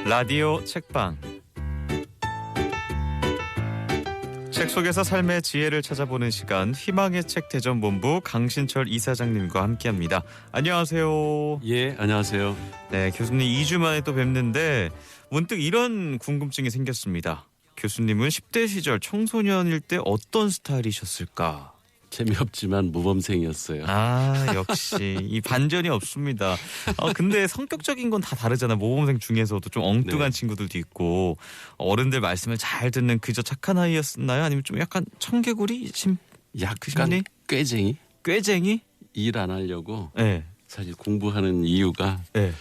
라디오 책방. 책 속에서 삶의 지혜를 찾아보는 시간, 희망의 책 대전본부 강신철 이사장님과 함께합니다. 안녕하세요. 예, 안녕하세요. 네, 교수님 2주 만에 또 뵙는데 문득 이런 궁금증이 생겼습니다. 교수님은 10대 시절 청소년일 때 어떤 스타일이셨을까? 재미없지만 모범생이었어요. 아, 역시 이 반전이 없습니다. 근데 성격적인 건 다 다르잖아. 모범생 중에서도 좀 엉뚱한 친구들도 있고, 어른들 말씀을 잘 듣는 그저 착한 아이였나요? 아니면 좀 약간 청개구리? 약간 꾀쟁이? 꾀쟁이? 일 안 하려고. 네. 사실 공부하는 이유가 네.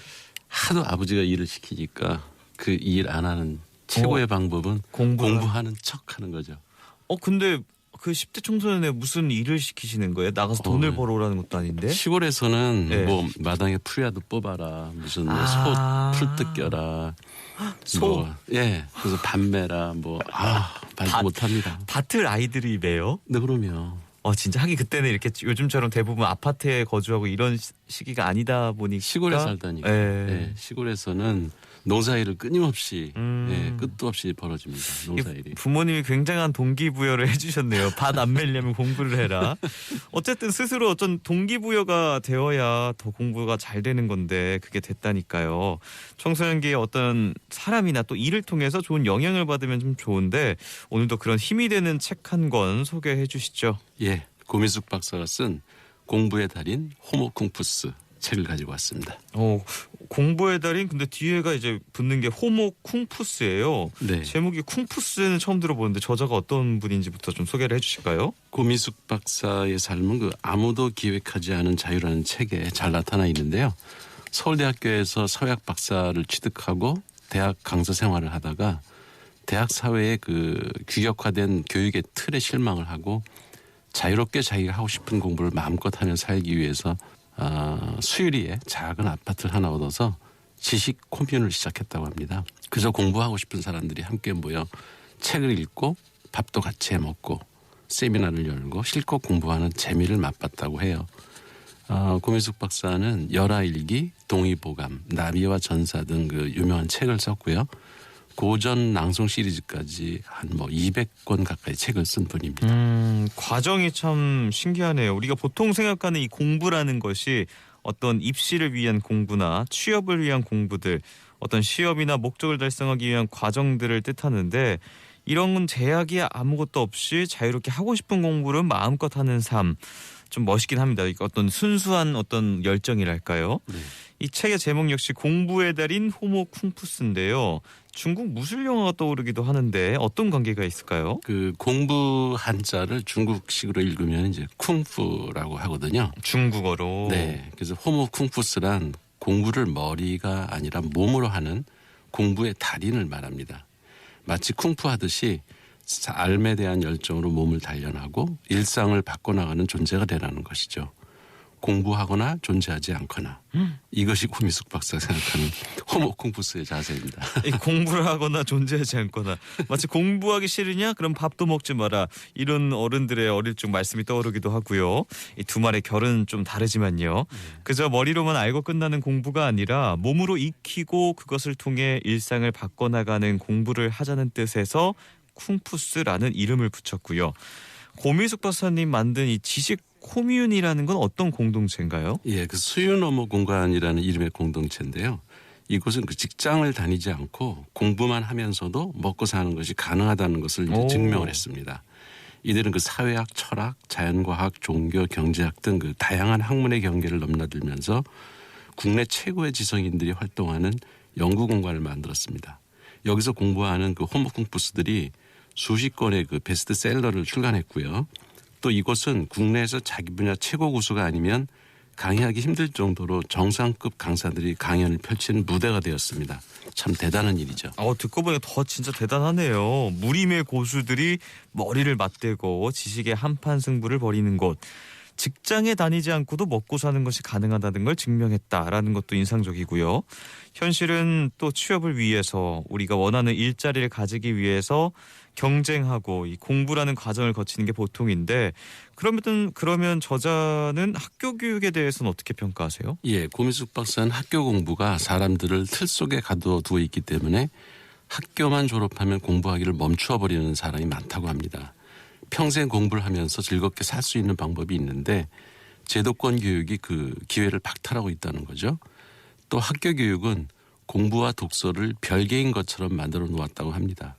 하도 아버지가 일을 시키니까 그 일 안 하는 최고의 방법은 공부하는 척하는 거죠. 근데 그 10대 청소년에 무슨 일을 시키시는 거예요? 나가서 돈을 벌어오라는 것도 아닌데? 시골에서는 네. 뭐 마당에 풀이라도 뽑아라, 무슨 뭐 소 풀 뜯겨라, 소? 예, 그래서 밤매라, 말도 못합니다. 밭을 아이들이 매요? 네, 그럼요. 진짜 하긴 그때는 이렇게 요즘처럼 대부분 아파트에 거주하고 이런 시기가 아니다 보니까 시골에 살다니까. 예, 시골에서는 농사일을 끊임없이 끝도 없이 벌어집니다. 농사일이. 부모님이 굉장한 동기부여를 해주셨네요. 밭 안 멜려면 공부를 해라. 어쨌든 스스로 어떤 동기부여가 되어야 더 공부가 잘 되는 건데 그게 됐다니까요. 청소년기에 어떤 사람이나 또 일을 통해서 좋은 영향을 받으면 좀 좋은데 오늘도 그런 힘이 되는 책 한 권 소개해 주시죠. 예, 고미숙 박사가 쓴 공부의 달인 호모쿵푸스 책을 가지고 왔습니다. 공부의 달인, 근데 뒤에가 이제 붙는 게 호모쿵푸스예요. 네. 제목이 쿵푸스는 처음 들어보는데 저자가 어떤 분인지부터 좀 소개를 해주실까요? 고미숙 박사의 삶은 그 아무도 기획하지 않은 자유라는 책에 잘 나타나 있는데요. 서울대학교에서 서약 박사를 취득하고 대학 강사 생활을 하다가 대학 사회의 그 규격화된 교육의 틀에 실망을 하고 자유롭게 자기가 하고 싶은 공부를 마음껏 하며 살기 위해서 수유리에 작은 아파트를 하나 얻어서 지식 코뮌을 시작했다고 합니다. 그저 공부하고 싶은 사람들이 함께 모여 책을 읽고 밥도 같이 해먹고 세미나를 열고 실컷 공부하는 재미를 맛봤다고 해요. 고미숙 박사는 열하일기, 동의보감, 나비와 전사 등 그 유명한 책을 썼고요. 고전 낭송 시리즈까지 한 200권 가까이 책을 쓴 분입니다. 과정이 참 신기하네요. 우리가 보통 생각하는 이 공부라는 것이 어떤 입시를 위한 공부나 취업을 위한 공부들, 어떤 시험이나 목적을 달성하기 위한 과정들을 뜻하는데 이런 건 제약이 아무것도 없이 자유롭게 하고 싶은 공부를 마음껏 하는 삶, 좀 멋있긴 합니다. 어떤 순수한 어떤 열정이랄까요? 네. 이 책의 제목 역시 공부의 달인 호모쿵푸스인데요. 중국 무술 영화가 떠오르기도 하는데 어떤 관계가 있을까요? 그 공부 한자를 중국식으로 읽으면 이제 쿵푸라고 하거든요. 중국어로. 네. 그래서 호모쿵푸스란 공부를 머리가 아니라 몸으로 하는 공부의 달인을 말합니다. 마치 쿵푸 하듯이 삶에 대한 열정으로 몸을 단련하고 일상을 바꿔나가는 존재가 되라는 것이죠. 공부하거나 존재하지 않거나 이것이 고미숙 박사가 생각하는 호모쿵푸스의 자세입니다. 공부를 하거나 존재하지 않거나 마치 공부하기 싫으냐? 그럼 밥도 먹지 마라. 이런 어른들의 어릴 적 말씀이 떠오르기도 하고요. 이 두 말의 결은 좀 다르지만요. 그저 머리로만 알고 끝나는 공부가 아니라 몸으로 익히고 그것을 통해 일상을 바꿔나가는 공부를 하자는 뜻에서 쿵푸스라는 이름을 붙였고요. 고미숙 박사님 만든 이 지식 코뮌이라는 건 어떤 공동체인가요? 예, 그 수유노무 공간이라는 이름의 공동체인데요. 이곳은 그 직장을 다니지 않고 공부만 하면서도 먹고 사는 것이 가능하다는 것을 이제 증명을 했습니다. 이들은 그 사회학, 철학, 자연과학, 종교, 경제학 등 그 다양한 학문의 경계를 넘나들면서 국내 최고의 지성인들이 활동하는 연구 공간을 만들었습니다. 여기서 공부하는 그 호모쿵푸스들이 수십 건의 그 베스트셀러를 출간했고요. 또 이곳은 국내에서 자기 분야 최고 고수가 아니면 강의하기 힘들 정도로 정상급 강사들이 강연을 펼치는 무대가 되었습니다. 참 대단한 일이죠. 듣고 보니까 더 진짜 대단하네요. 무림의 고수들이 머리를 맞대고 지식의 한판 승부를 벌이는 곳. 직장에 다니지 않고도 먹고 사는 것이 가능하다는 걸 증명했다라는 것도 인상적이고요. 현실은 또 취업을 위해서 우리가 원하는 일자리를 가지기 위해서 경쟁하고 이 공부라는 과정을 거치는 게 보통인데 그러면 저자는 학교 교육에 대해서는 어떻게 평가하세요? 예, 고미숙 박사는 학교 공부가 사람들을 틀 속에 가둬두어 있기 때문에 학교만 졸업하면 공부하기를 멈추어 버리는 사람이 많다고 합니다. 평생 공부를 하면서 즐겁게 살 수 있는 방법이 있는데 제도권 교육이 그 기회를 박탈하고 있다는 거죠. 또 학교 교육은 공부와 독서를 별개인 것처럼 만들어 놓았다고 합니다.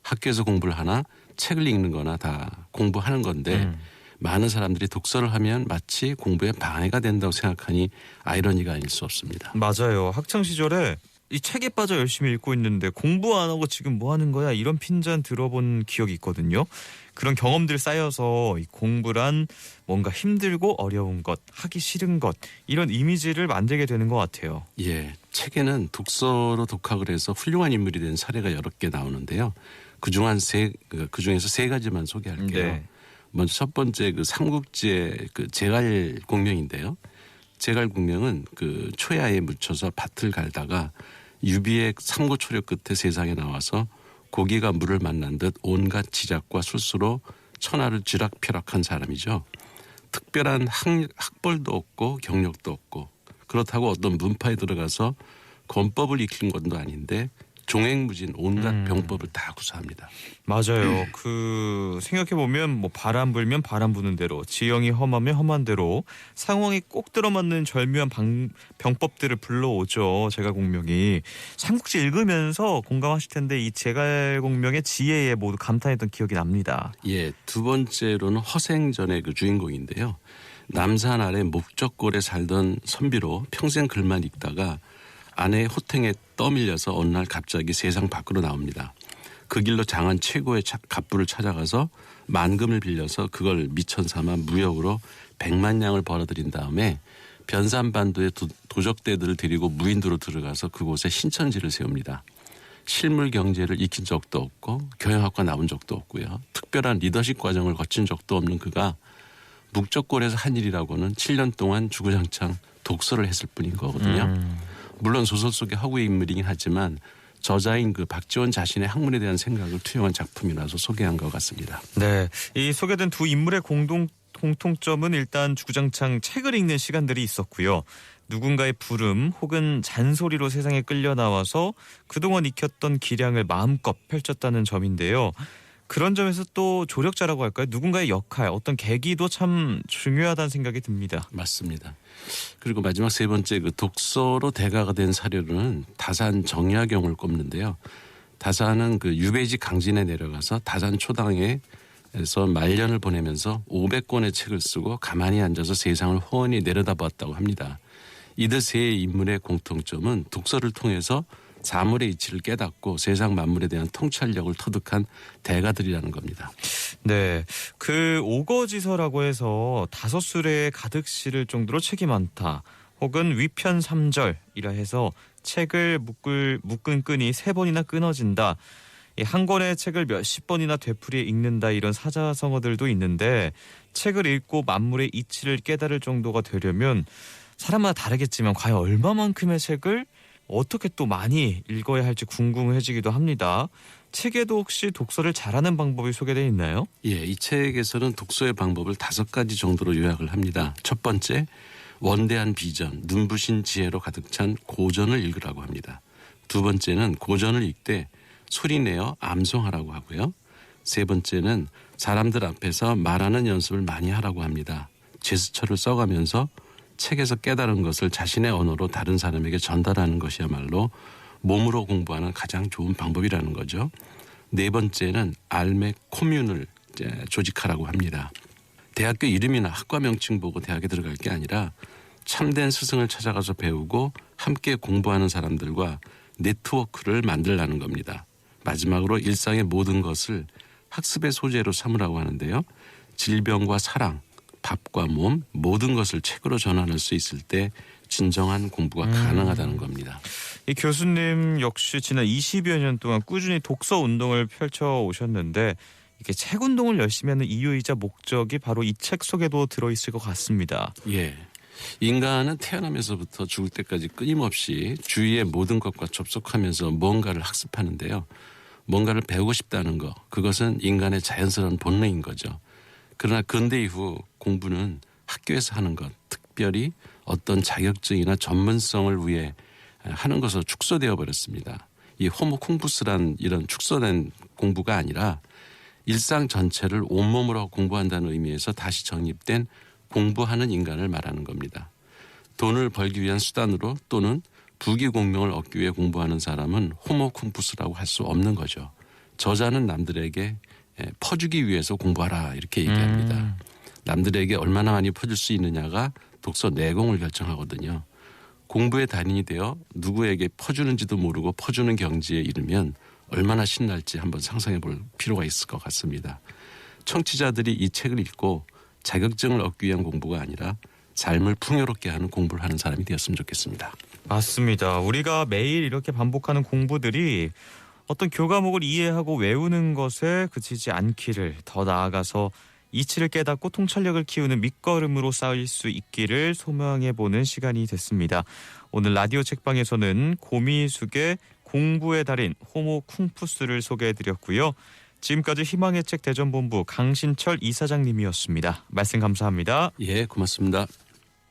학교에서 공부를 하나 책을 읽는 거나 다 공부하는 건데 많은 사람들이 독서를 하면 마치 공부에 방해가 된다고 생각하니 아이러니가 아닐 수 없습니다. 맞아요. 학창 시절에 이 책에 빠져 열심히 읽고 있는데 공부 안 하고 지금 뭐 하는 거야? 이런 핀잔 들어본 기억이 있거든요. 그런 경험들 쌓여서 이 공부란 뭔가 힘들고 어려운 것, 하기 싫은 것 이런 이미지를 만들게 되는 것 같아요. 예, 책에는 독서로 독학을 해서 훌륭한 인물이 된 사례가 여러 개 나오는데요. 그중에서 세 가지만 소개할게요. 네. 먼저 첫 번째 그 삼국지의 그 제갈공명인데요. 제갈공명은 그 초야에 묻혀서 밭을 갈다가 유비의 삼고초려 끝에 세상에 나와서 고기가 물을 만난 듯 온갖 지작과 술수로 천하를 쥐락펴락한 사람이죠. 특별한 학벌도 없고 경력도 없고 그렇다고 어떤 문파에 들어가서 권법을 익힌 것도 아닌데 종횡무진 온갖 병법을 다 구사합니다. 맞아요. 그 생각해 보면 뭐 바람 불면 바람 부는 대로, 지형이 험하면 험한 대로 상황이 꼭 들어맞는 절묘한 병법들을 불러오죠. 제갈공명이 삼국지 읽으면서 공감하실 텐데 이 제갈공명의 지혜에 모두 감탄했던 기억이 납니다. 예, 두 번째로는 허생전의 그 주인공인데요. 남산 아래 목적골에 살던 선비로 평생 글만 읽다가 아내의 호탱에 떠밀려서 어느 날 갑자기 세상 밖으로 나옵니다. 그 길로 장안 최고의 갑부를 찾아가서 만금을 빌려서 그걸 미천 삼아 무역으로 100만 냥을 벌어들인 다음에 변산반도의 도적대들을 데리고 무인도로 들어가서 그곳에 신천지를 세웁니다. 실물 경제를 익힌 적도 없고 경영학과 나온 적도 없고요. 특별한 리더십 과정을 거친 적도 없는 그가 묵적골에서 한 일이라고는 7년 동안 주구장창 독서를 했을 뿐인 거거든요. 물론 소설 속의 허구의 인물이긴 하지만 저자인 그 박지원 자신의 학문에 대한 생각을 투영한 작품이라서 소개한 것 같습니다. 네, 이 소개된 두 인물의 공통점은 일단 주구장창 책을 읽는 시간들이 있었고요. 누군가의 부름 혹은 잔소리로 세상에 끌려 나와서 그동안 익혔던 기량을 마음껏 펼쳤다는 점인데요. 그런 점에서 또 조력자라고 할까요? 누군가의 역할, 어떤 계기도 참 중요하다는 생각이 듭니다. 맞습니다. 그리고 마지막 세 번째 그 독서로 대가가 된 사례로는 다산 정약용을 꼽는데요. 다산은 그 유배지 강진에 내려가서 다산 초당에서 말년을 보내면서 500권의 책을 쓰고 가만히 앉아서 세상을 훤히 내려다봤다고 합니다. 이들 세 인물의 공통점은 독서를 통해서 사물의 이치를 깨닫고 세상 만물에 대한 통찰력을 터득한 대가들이라는 겁니다. 네, 그 오거지서라고 해서 5수레에 가득 실을 정도로 책이 많다. 혹은 위편 3절이라 해서 책을 묶은 끈이 3번이나 끊어진다. 한 권의 책을 몇십 번이나 되풀이해 읽는다 이런 사자성어들도 있는데 책을 읽고 만물의 이치를 깨달을 정도가 되려면 사람마다 다르겠지만 과연 얼마만큼의 책을 어떻게 또 많이 읽어야 할지 궁금해지기도 합니다. 책에도 혹시 독서를 잘하는 방법이 소개되어 있나요? 예, 이 책에서는 독서의 방법을 5가지 정도로 요약을 합니다. 첫 번째, 원대한 비전, 눈부신 지혜로 가득 찬 고전을 읽으라고 합니다. 두 번째는 고전을 읽되 소리내어 암송하라고 하고요. 세 번째는 사람들 앞에서 말하는 연습을 많이 하라고 합니다. 제스처를 써가면서 책에서 깨달은 것을 자신의 언어로 다른 사람에게 전달하는 것이야말로 몸으로 공부하는 가장 좋은 방법이라는 거죠. 네 번째는 알매 코뮌을 조직하라고 합니다. 대학교 이름이나 학과 명칭 보고 대학에 들어갈 게 아니라 참된 스승을 찾아가서 배우고 함께 공부하는 사람들과 네트워크를 만들라는 겁니다. 마지막으로 일상의 모든 것을 학습의 소재로 삼으라고 하는데요. 질병과 사랑, 밥과 몸 모든 것을 책으로 전환할 수 있을 때 진정한 공부가 가능하다는 겁니다. 이 교수님 역시 지난 20여 년 동안 꾸준히 독서 운동을 펼쳐 오셨는데 이렇게 책 운동을 열심히 하는 이유이자 목적이 바로 이 책 속에도 들어있을 것 같습니다. 예. 인간은 태어나면서부터 죽을 때까지 끊임없이 주위의 모든 것과 접촉하면서 뭔가를 학습하는데요. 뭔가를 배우고 싶다는 것, 그것은 인간의 자연스러운 본능인 거죠. 그러나 근대 이후 공부는 학교에서 하는 것, 특별히 어떤 자격증이나 전문성을 위해 하는 것으로 축소되어 버렸습니다. 이 호모 콩푸스란 이런 축소된 공부가 아니라 일상 전체를 온몸으로 공부한다는 의미에서 다시 정립된 공부하는 인간을 말하는 겁니다. 돈을 벌기 위한 수단으로 또는 부귀공명을 얻기 위해 공부하는 사람은 호모 콩푸스라고 할 수 없는 거죠. 저자는 남들에게 퍼주기 위해서 공부하라 이렇게 얘기합니다. 남들에게 얼마나 많이 퍼줄 수 있느냐가 독서 내공을 결정하거든요. 공부의 달인이 되어 누구에게 퍼주는지도 모르고 퍼주는 경지에 이르면 얼마나 신날지 한번 상상해 볼 필요가 있을 것 같습니다. 청취자들이 이 책을 읽고 자격증을 얻기 위한 공부가 아니라 삶을 풍요롭게 하는 공부를 하는 사람이 되었으면 좋겠습니다. 맞습니다. 우리가 매일 이렇게 반복하는 공부들이 어떤 교과목을 이해하고 외우는 것에 그치지 않기를, 더 나아가서 이치를 깨닫고 통찰력을 키우는 밑거름으로 쌓일 수 있기를 소망해보는 시간이 됐습니다. 오늘 라디오 책방에서는 고미숙의 공부의 달인 호모 쿵푸스를 소개해드렸고요. 지금까지 희망의 책 대전본부 강신철 이사장님이었습니다. 말씀 감사합니다. 예, 고맙습니다.